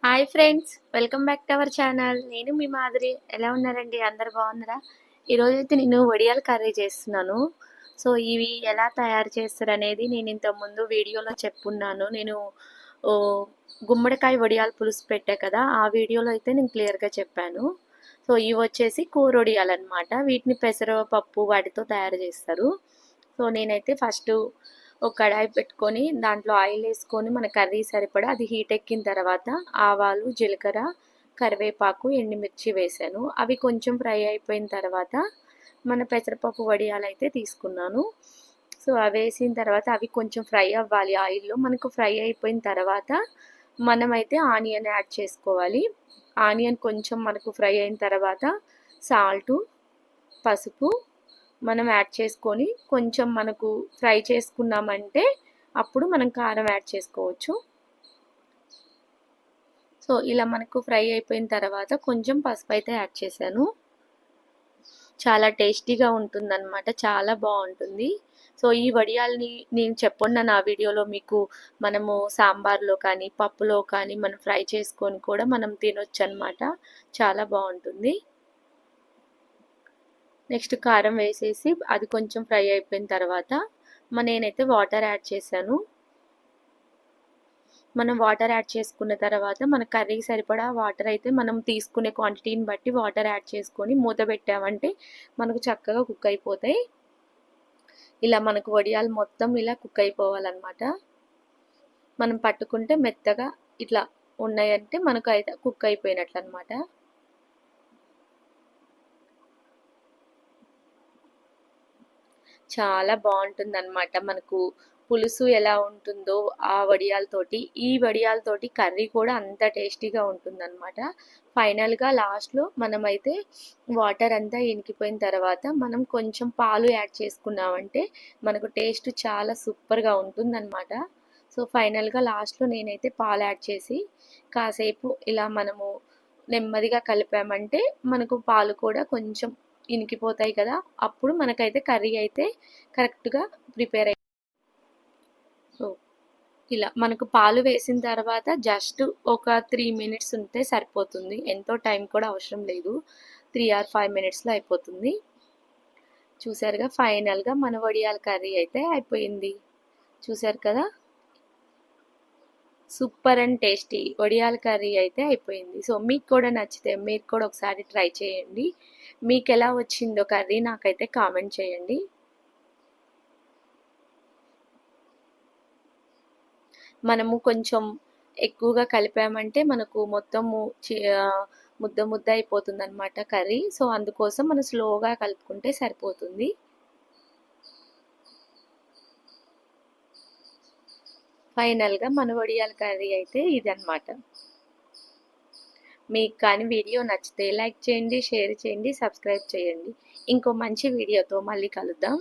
Hi friends, welcome back to our channel. నేను మీ మాదిరి. ఎలా ఉన్నారండి? అందరు బాగున్నారా? ఈరోజైతే నేను వడియాల కర్రీ చేస్తున్నాను. సో ఇవి ఎలా తయారు చేస్తారు అనేది నేను ఇంతకుముందు వీడియోలో చెప్పున్నాను. నేను ఓ గుమ్మడికాయ వడియాల పులుసు పెట్టా కదా, ఆ వీడియోలో అయితే నేను క్లియర్గా చెప్పాను. సో ఇవి వచ్చేసి కూర వడియాలు అనమాట. వీటిని పెసరపప్పు వాటితో తయారు చేస్తారు. సో నేనైతే ఫస్ట్ ఒక కడాయి పెట్టుకొని దాంట్లో ఆయిల్ వేసుకొని మన కర్రీ సరిపడా అది హీట్ ఎక్కిన తర్వాత ఆవాలు, జీలకర్ర, కరివేపాకు, ఎండుమిర్చి వేసాను. అవి కొంచెం ఫ్రై అయిపోయిన తర్వాత మన పెసరపప్పు వడియాలు అయితే తీసుకున్నాను. సో అవి వేసిన తర్వాత అవి కొంచెం ఫ్రై అవ్వాలి ఆయిల్లో. మనకు ఫ్రై అయిపోయిన తర్వాత మనమైతే ఆనియన్ యాడ్ చేసుకోవాలి. ఆనియన్ కొంచెం మనకు ఫ్రై అయిన తర్వాత సాల్టు, పసుపు మనం యాడ్ చేసుకొని కొంచెం మనకు ఫ్రై చేసుకున్నామంటే అప్పుడు మనం కారం యాడ్ చేసుకోవచ్చు. సో ఇలా మనకు ఫ్రై అయిపోయిన తర్వాత కొంచెం పసుపు అయితే యాడ్ చేశాను. చాలా టేస్టీగా ఉంటుందన్నమాట, చాలా బాగుంటుంది. సో ఈ వడియాల్ని నేను చెప్పున్నాను ఆ వీడియోలో మీకు. మనము సాంబార్లో కానీ పప్పులో కానీ మనం ఫ్రై చేసుకొని కూడా మనం తినొచ్చు అనమాట. చాలా బాగుంటుంది. నెక్స్ట్ కారం వేసేసి అది కొంచెం ఫ్రై అయిపోయిన తర్వాత నేనైతే వాటర్ యాడ్ చేశాను. మనం వాటర్ యాడ్ చేసుకున్న తర్వాత మన కర్రీకి సరిపడా వాటర్ అయితే మనం తీసుకునే క్వాంటిటీని బట్టి వాటర్ యాడ్ చేసుకొని మూత పెట్టామంటే మనకు చక్కగా కుక్ అయిపోతాయి. ఇలా మనకు వడియాలు మొత్తం ఇలా కుక్ అయిపోవాలన్నమాట. మనం పట్టుకుంటే మెత్తగా ఇట్లా ఉన్నాయంటే మనకు అయితే కుక్ అయిపోయినట్లు అనమాట. చాలా బాగుంటుందన్నమాట. మనకు పులుసు ఎలా ఉంటుందో ఆ వడియాలతోటి ఈ వడియాలతోటి కర్రీ కూడా అంత టేస్టీగా ఉంటుందన్నమాట. ఫైనల్గా లాస్ట్లో మనమైతే వాటర్ అంతా ఇనికిపోయిన తర్వాత మనం కొంచెం పాలు యాడ్ చేసుకున్నామంటే మనకు టేస్ట్ చాలా సూపర్గా ఉంటుందన్నమాట. సో ఫైనల్గా లాస్ట్లో నేనైతే పాలు యాడ్ చేసి కాసేపు ఇలా మనము నెమ్మదిగా కలిపామంటే మనకు పాలు కూడా కొంచెం ఇనికిపోతాయి కదా, అప్పుడు మనకైతే కర్రీ అయితే కరెక్ట్గా ప్రిపేర్ అయ్యి. సో ఇలా మనకు పాలు వేసిన తర్వాత జస్ట్ ఒక 3 మినిట్స్ ఉంటే సరిపోతుంది. ఎంతో టైం కూడా అవసరం లేదు. 3 or 5 మినిట్స్లో అయిపోతుంది. చూసారుగా, ఫైనల్గా మన వడియాల కర్రీ అయితే అయిపోయింది. చూసారు కదా, సూపర్ అండ్ టేస్టీ వడియాల కర్రీ అయితే అయిపోయింది. సో మీకు కూడా నచ్చితే మీరు కూడా ఒకసారి ట్రై చేయండి. మీకు ఎలా వచ్చిందో కర్రీ నాకైతే కామెంట్ చేయండి. మనము కొంచెం ఎక్కువగా కలిపామంటే మనకు మొత్తము ముద్ద ముద్ద అయిపోతుంది అనమాట కర్రీ. సో అందుకోసం మనం స్లోగా కలుపుకుంటే సరిపోతుంది. ఫైనల్గా మన వడియాల కర్రీ అయితే ఇదన్నమాట. మీకు కానీ వీడియో నచ్చితే లైక్ చేయండి, షేర్ చేయండి, సబ్స్క్రైబ్ చేయండి. ఇంకో మంచి వీడియోతో మళ్ళీ కలుద్దాం.